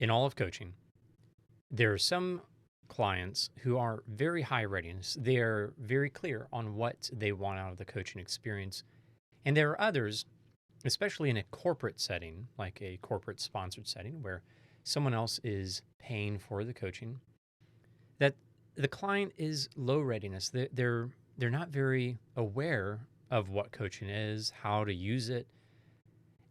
In all of coaching, there are some clients who are very high readiness. They're very clear on what they want out of the coaching experience. And there are others, especially in a corporate setting, like a corporate sponsored setting where someone else is paying for the coaching, that the client is low readiness. They're not very aware of what coaching is, how to use it,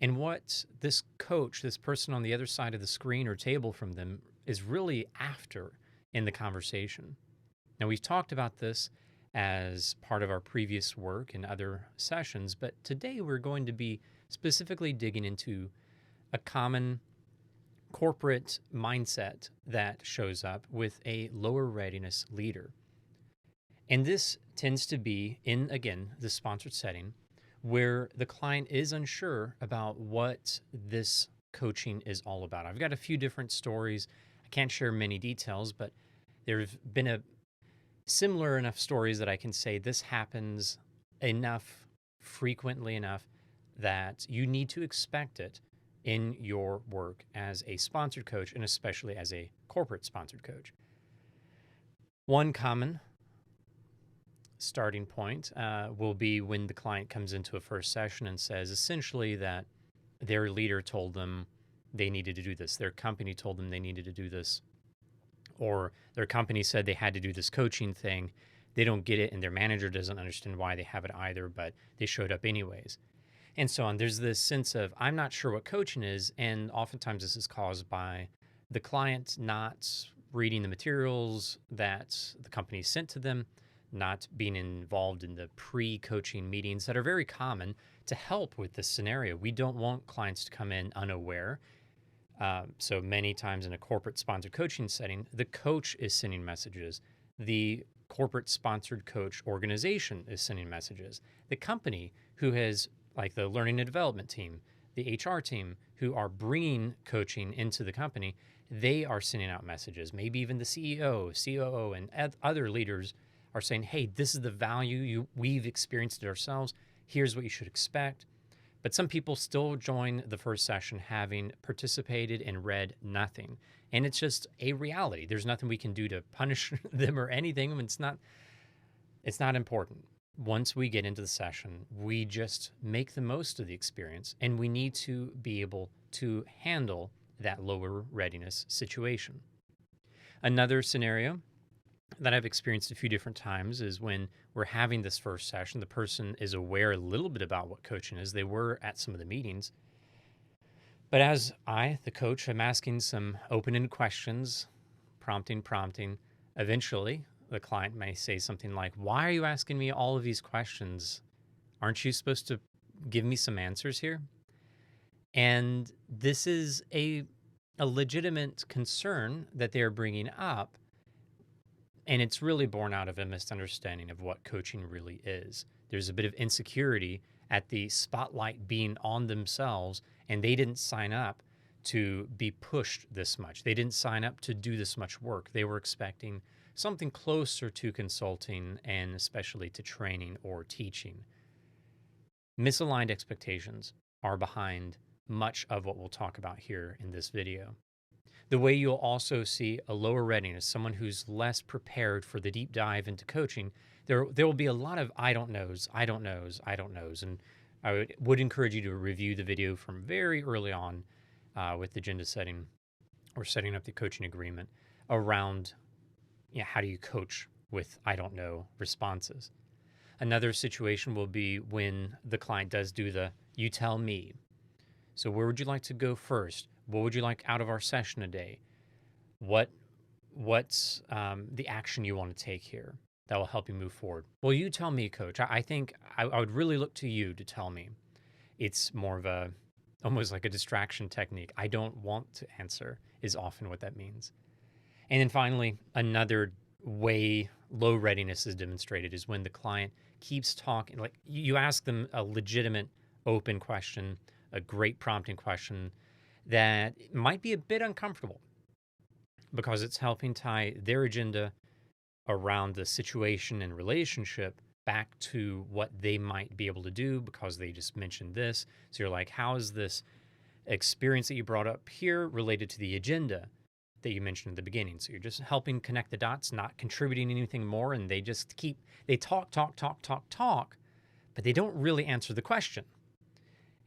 and what this coach, this person on the other side of the screen or table from them, is really after in the conversation. Now, we've talked about this as part of our previous work and other sessions, but today we're going to be specifically digging into a common corporate mindset that shows up with a lower readiness leader. And this tends to be in, again, the sponsored setting where the client is unsure about what this coaching is all about. I've got a few different stories. I can't share many details, but there have been a similar enough stories that I can say this happens enough, frequently enough, that you need to expect it in your work as a sponsored coach and especially as a corporate sponsored coach. One common starting point will be when the client comes into a first session and says essentially that their leader told them they needed to do this, their company told them they needed to do this, or their company said they had to do this coaching thing. They don't get it, and their manager doesn't understand why they have it either, but they showed up anyways, and so on. There's this sense of, I'm not sure what coaching is, and oftentimes this is caused by the client not reading the materials that the company sent to them, not being involved in the pre-coaching meetings that are very common to help with this scenario. We don't want clients to come in unaware. So many times in a corporate sponsored coaching setting, the coach is sending messages. The corporate sponsored coach organization is sending messages. The company who has, like the learning and development team, the HR team who are bringing coaching into the company, they are sending out messages. Maybe even the CEO, COO, and other leaders are saying, hey, this is the value we've experienced it ourselves. Here's what you should expect. But some people still join the first session having participated and read nothing. And it's just a reality. There's nothing we can do to punish them or anything. It's not important. Once we get into the session, we just make the most of the experience, and we need to be able to handle that lower readiness situation. Another scenario that I've experienced a few different times is when we're having this first session, the person is aware a little bit about what coaching is. They were at some of the meetings. But as I, the coach, am asking some open-ended questions, prompting, eventually the client may say something like, why are you asking me all of these questions? Aren't you supposed to give me some answers here? And this is a legitimate concern that they're bringing up. And it's really born out of a misunderstanding of what coaching really is. There's a bit of insecurity at the spotlight being on themselves, and they didn't sign up to be pushed this much. They didn't sign up to do this much work. They were expecting something closer to consulting and especially to training or teaching. Misaligned expectations are behind much of what we'll talk about here in this video. The way you'll also see a lower readiness, someone who's less prepared for the deep dive into coaching, there will be a lot of I don't knows. And I would encourage you to review the video from very early on with agenda setting or setting up the coaching agreement around how do you coach with I don't know responses. Another situation will be when the client does do the you tell me. So where would you like to go first? What would you like out of our session today? What's the action you want to take here that will help you move forward? Well, you tell me, coach. I think I would really look to you to tell me. It's more of almost like a distraction technique. I don't want to answer is often what that means. And then finally, another way low readiness is demonstrated is when the client keeps talking. Like you ask them a legitimate open question, a great prompting question that might be a bit uncomfortable because it's helping tie their agenda around the situation and relationship back to what they might be able to do because they just mentioned this. So you're like, how is this experience that you brought up here related to the agenda that you mentioned at the beginning. So you're just helping connect the dots, not contributing anything more, and they talk, but they don't really answer the question.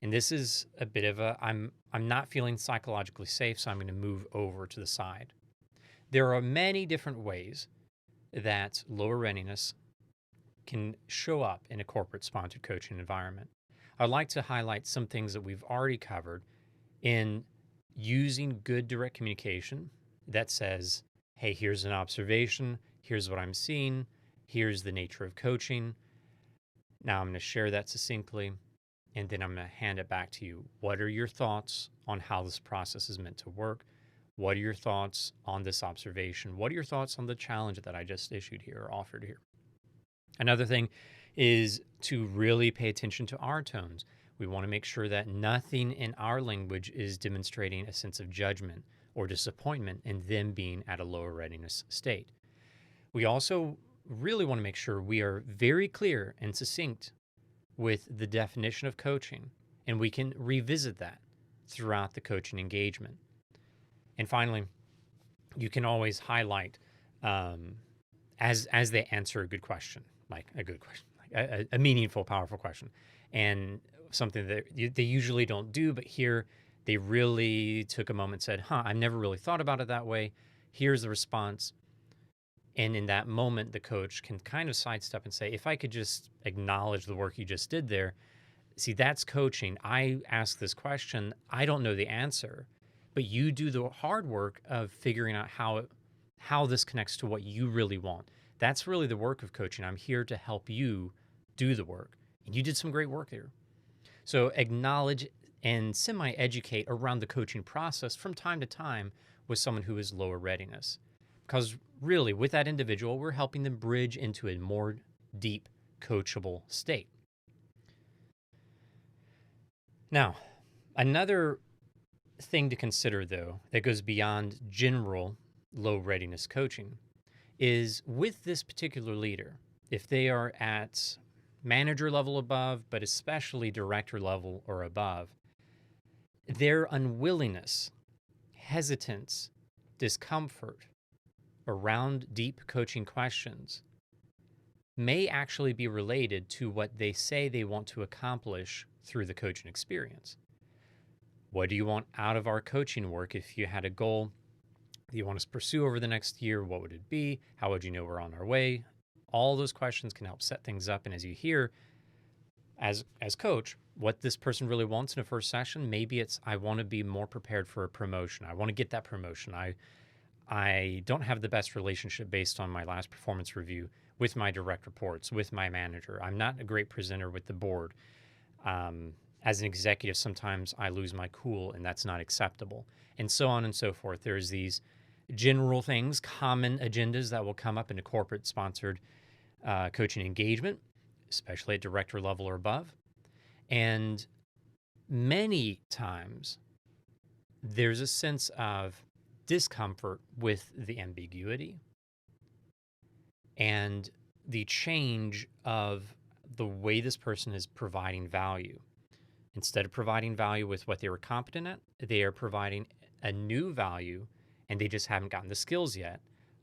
And this is a bit of I'm not feeling psychologically safe, so I'm going to move over to the side. There are many different ways that lower readiness can show up in a corporate sponsored coaching environment. I'd like to highlight some things that we've already covered in using good direct communication that says, hey, here's an observation, here's what I'm seeing, here's the nature of coaching. Now I'm going to share that succinctly, and then I'm going to hand it back to you. What are your thoughts on how this process is meant to work? What are your thoughts on this observation? What are your thoughts on the challenge that I just issued here or offered here? Another thing is to really pay attention to our tones. We want to make sure that nothing in our language is demonstrating a sense of judgment or disappointment in them being at a lower readiness state. We also really want to make sure we are very clear and succinct with the definition of coaching, and we can revisit that throughout the coaching engagement. And finally, you can always highlight as they answer a good question, like a good question, like a meaningful, powerful question, and something that they usually don't do, but here they really took a moment and said, I've never really thought about it that way. Here's the response. And in that moment, the coach can kind of sidestep and say, if I could just acknowledge the work you just did there, see, that's coaching. I ask this question. I don't know the answer, but you do the hard work of figuring out how this connects to what you really want. That's really the work of coaching. I'm here to help you do the work. And you did some great work there. So acknowledge and semi-educate around the coaching process from time to time with someone who is lower readiness. Because really, with that individual, we're helping them bridge into a more deep, coachable state. Now, another thing to consider, though, that goes beyond general low readiness coaching is with this particular leader, if they are at manager level above, but especially director level or above, their unwillingness, hesitance, discomfort around deep coaching questions may actually be related to what they say they want to accomplish through the coaching experience. What do you want out of our coaching work? If you had a goal that you want us to pursue over the next year, what would it be? How would you know we're on our way? All those questions can help set things up. And as you hear, as coach, what this person really wants in a first session, maybe it's, I want to be more prepared for a promotion. I want to get that promotion. I don't have the best relationship based on my last performance review with my direct reports, with my manager. I'm not a great presenter with the board. As an executive, sometimes I lose my cool, and that's not acceptable, and so on and so forth. There's these general things, common agendas that will come up in a corporate-sponsored coaching engagement, especially at director level or above. And many times, there's a sense of discomfort with the ambiguity and the change of the way this person is providing value. Instead of providing value with what they were competent at, they are providing a new value, and they just haven't gotten the skills yet,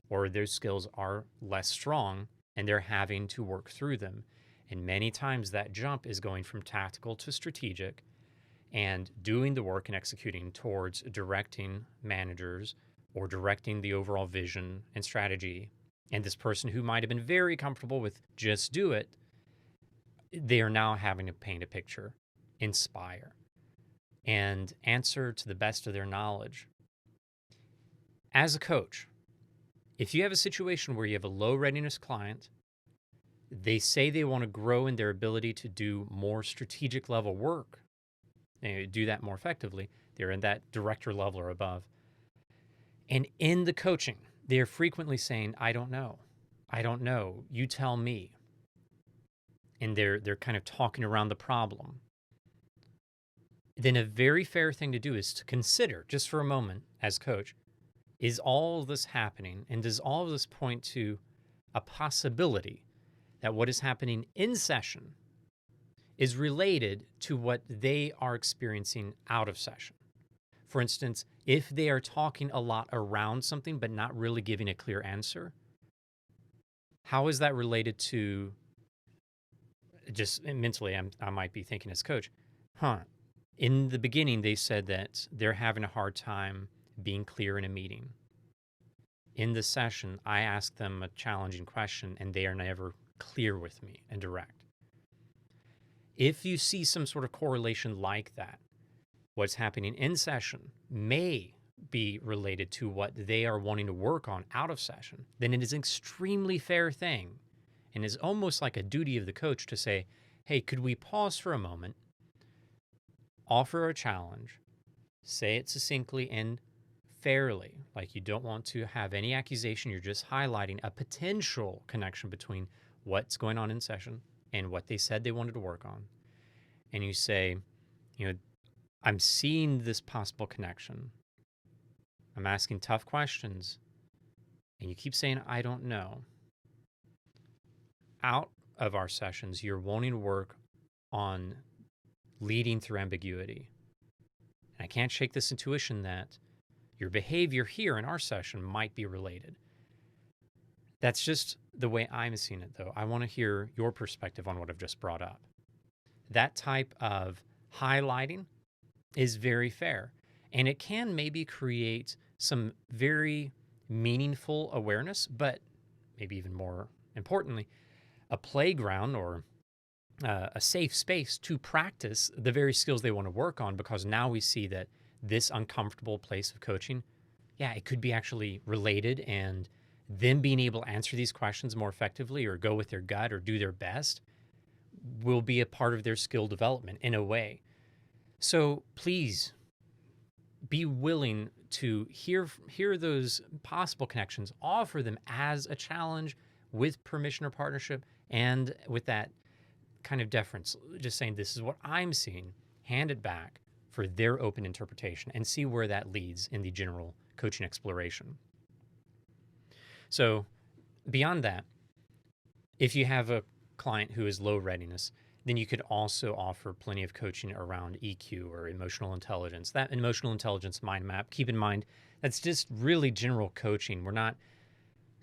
or their skills are less strong and they're having to work through them. And many times that jump is going from tactical to strategic and doing the work and executing towards directing managers or directing the overall vision and strategy. And this person who might have been very comfortable with just do it, they are now having to paint a picture, inspire, and answer to the best of their knowledge. As a coach, if you have a situation where you have a low readiness client, they say they want to grow in their ability to do more strategic level work, and do that more effectively, they're in that director level or above. And in the coaching, they're frequently saying, I don't know, you tell me. And they're kind of talking around the problem. Then a very fair thing to do is to consider, just for a moment as coach, is all of this happening, and does all of this point to a possibility that what is happening in session is related to what they are experiencing out of session? For instance, if they are talking a lot around something but not really giving a clear answer, how is that related to just mentally? I might be thinking as coach, in the beginning, they said that they're having a hard time being clear in a meeting. In the session, I ask them a challenging question and they are never clear with me and direct. If you see some sort of correlation like that, what's happening in session may be related to what they are wanting to work on out of session, then it is an extremely fair thing and is almost like a duty of the coach to say, hey, could we pause for a moment, offer a challenge, say it succinctly and fairly, like you don't want to have any accusation, you're just highlighting a potential connection between what's going on in session and what they said they wanted to work on. And you say, I'm seeing this possible connection. I'm asking tough questions. And you keep saying, I don't know. Out of our sessions, you're wanting to work on leading through ambiguity. And I can't shake this intuition that your behavior here in our session might be related. That's just the way I'm seeing it, though. I want to hear your perspective on what I've just brought up. That type of highlighting is very fair, and it can maybe create some very meaningful awareness, but maybe even more importantly, a playground or a safe space to practice the very skills they want to work on, because now we see that this uncomfortable place of coaching, it could be actually related, and them being able to answer these questions more effectively or go with their gut or do their best will be a part of their skill development in a way. So please be willing to hear those possible connections, offer them as a challenge with permission or partnership, and with that kind of deference, just saying, this is what I'm seeing, hand it back for their open interpretation and see where that leads in the general coaching exploration. So beyond that, if you have a client who is low readiness, then you could also offer plenty of coaching around EQ or emotional intelligence. That emotional intelligence mind map, keep in mind, that's just really general coaching. We're not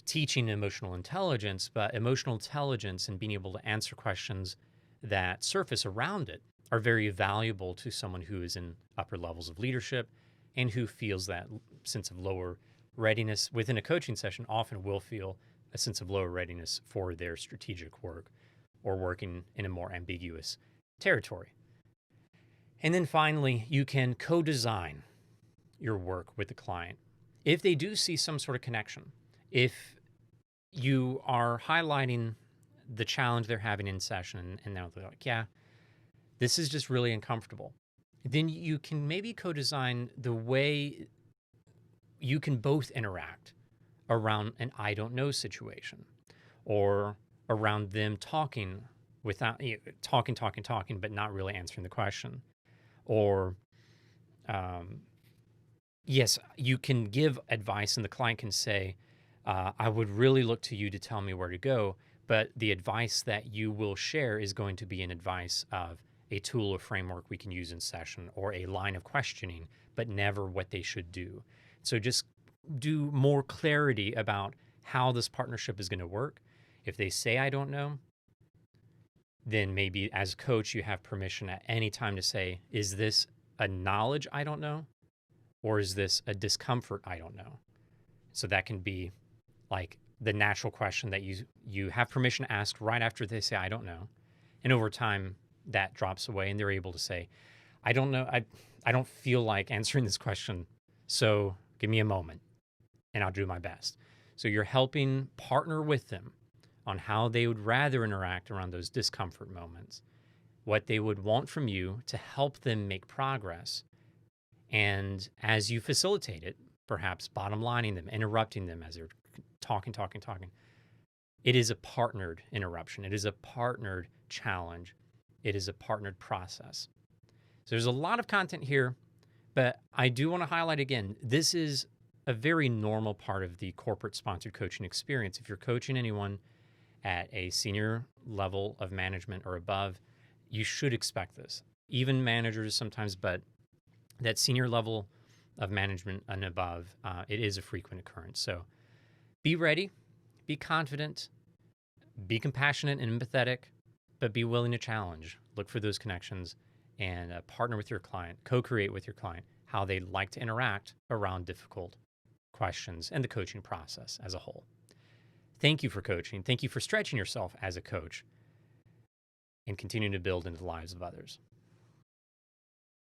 teaching emotional intelligence, but emotional intelligence and being able to answer questions that surface around it are very valuable to someone who is in upper levels of leadership and who feels that sense of lower readiness within a coaching session, often will feel a sense of lower readiness for their strategic work or working in a more ambiguous territory. And then finally, you can co-design your work with the client. If they do see some sort of connection, if you are highlighting the challenge they're having in session and now they're like, this is just really uncomfortable, then you can maybe co-design the way you can both interact around an I don't know situation, or around them talking without talking, but not really answering the question. Or, yes, you can give advice and the client can say, I would really look to you to tell me where to go. But the advice that you will share is going to be an advice of a tool or framework we can use in session, or a line of questioning, but never what they should do. So just do more clarity about how this partnership is going to work. If they say, I don't know, then maybe as coach, you have permission at any time to say, is this a knowledge I don't know? Or is this a discomfort I don't know? So that can be like the natural question that you have permission to ask right after they say, I don't know. And over time, that drops away and they're able to say, I don't know. I don't feel like answering this question. So give me a moment and I'll do my best. So you're helping partner with them on how they would rather interact around those discomfort moments, what they would want from you to help them make progress. And as you facilitate it, perhaps bottom lining them, interrupting them as they're talking. It is a partnered interruption. It is a partnered challenge. It is a partnered process. So there's a lot of content here, but I do want to highlight again, this is a very normal part of the corporate sponsored coaching experience. If you're coaching anyone at a senior level of management or above, you should expect this. Even managers sometimes, but that senior level of management and above, it is a frequent occurrence. So be ready, be confident, be compassionate and empathetic, but be willing to challenge. Look for those connections and partner with your client, co-create with your client how they like to interact around difficult questions and the coaching process as a whole. Thank you for coaching. Thank you for stretching yourself as a coach and continuing to build into the lives of others.